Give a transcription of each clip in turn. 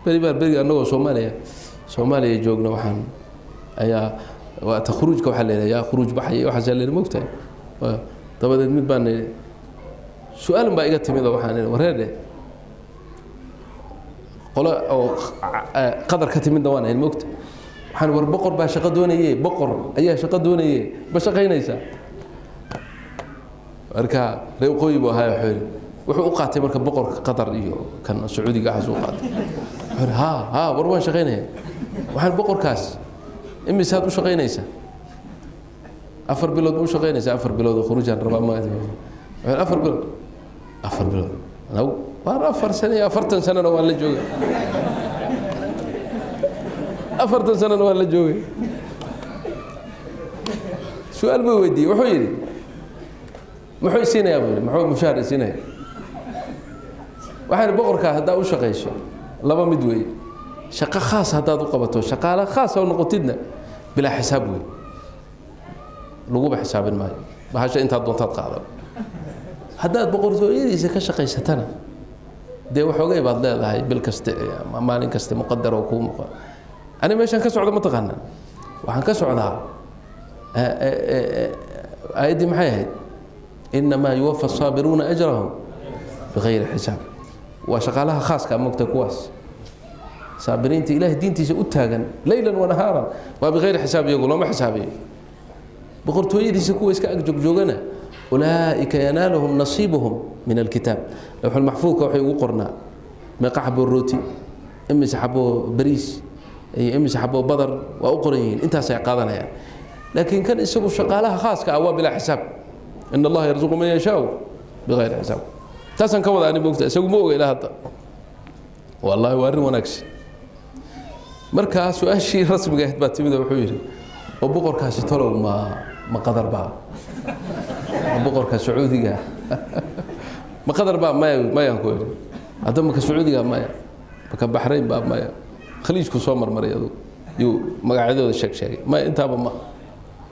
بري أنه Soomaaliya joogna waxaan ayaa waa takhruujka waxa leeyahay yaa khuruuj baxay waxa soo leeyahay moogtahay dabadeed mid baan su'aal baa iga timid waxaan wareede qola oo qadar ka timid waan ay moogtahay waxaan war boqor baa shaqo doonayay boqor ayaa shaqo doonayay ba shaqaynaysa marka reeqooy buu ahaa wuxuu u qaatay marka boqorka qadar iyo kan sacuudiga ah soo qaatay ها war waan shaqaynaya waxaan boqorkaas imisaad u shaqaynaysa afar bilood u shaqaynaysa afar bilood khuruujan raba ma afar bilood law war afar sano 40 sano waan la joogay 40 sano waan la joogay su'aal buu weydiiyay wuxuu yiri muxuu siinaya muxuu mushaar siinaya waxaan boqorka hadaa u shaqayso laba mid weey shaqo khaas hadaad u qabato shaqaale khaas oo noqotidna bila xisaab weey lagu ba xisaabin maayo bahasha inta doontaad qaado hadaad boqortooyadiisa ka shaqaysatana de waxoogay baad leedahay bil kasta maalin kasta muqaddar oo ku muqan ani meeshan ka socdo ma taqaana waxaan ka socdaa aydi maxay ahayd inma yuwaffa as-sabiruna ajrahum bighayri xisaab وشغالها خاص كمقت كواس صابرين إله دينتي أتاجن ليلا ونهارا وبغير حساب يقول ما حسابي بقرتوي دي سكويس كأجوج جوجنا أولئك ينالهم نصيبهم من الكتاب لوح المحفوظ كوحي وقرنا ما قحبوا الروتي إما سحبوا بريس إما سحبوا بدر وأقرين أنت سيقاضنا يعني لكن كان يسوق شغالها خاص كأواب بلا حساب إن الله يرزق من يشاء بغير حساب تاسن كودا أنا بوقت أسوق موجة إلى هذا والله وارن ونكش مركز سؤال شيء رسمي جهت بتميد وحويري وبقر كاس ترى ما قدر بقى وبقر كسعودي جاه ما قدر بقى ما ينقول هذا ما كسعودي جاه ما بكبحرين بقى ما خليج كسومر مريض يو ما قاعدوا الشك شيء ما أنت ما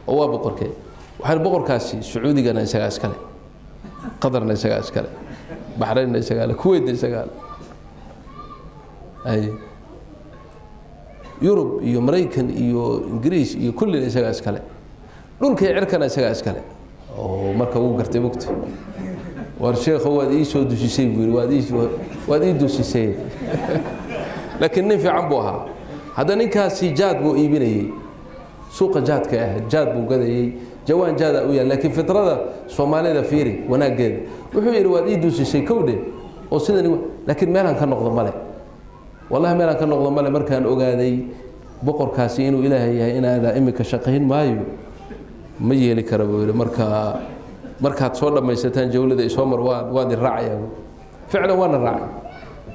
هو بقر كي وحنا بقر كاسي سعودي جانا يسقى أسكالي قدرنا يسقى أسكالي بحرين يسقى الكويت يسقى أي يوروب يو أمريكان يو إنجليز يو كل يسقى أسكالي دول كي عركنا يسقى أسكالي أو مركب وقرت وقت والشيخ هو ديش ودوسي سيبوي وادي دوسي سيب لكن نفي عبوها هذا نكاسي جاد بو إيبيني سوق جاد كأهل جاد بو قدي جوان جاد أويا لكن فترة صومالي ذا فيري وناقد وحوير وادي دوسي سيكودي وسيدني لكن مالان كان نقض مالي والله مالان كان نقض مالي مركان أوغادي بقر كاسين وإلهي إن هذا إمك شقهين مايو مجي لك ربوي مركا تصور لما يستان جولة إسوامر وادي الرعي فعلا وانا الرعي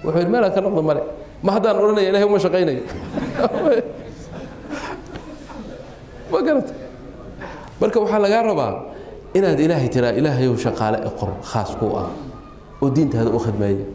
وحوير مالان كان نقض مالي ما حدا نقولنا إلهي وما شقيني ما قلت marka waxa laga rabaa inaad ilaahay tira ilaahay oo shaqaale aqoon khaas ku ah oo diintaada u khidmeeyo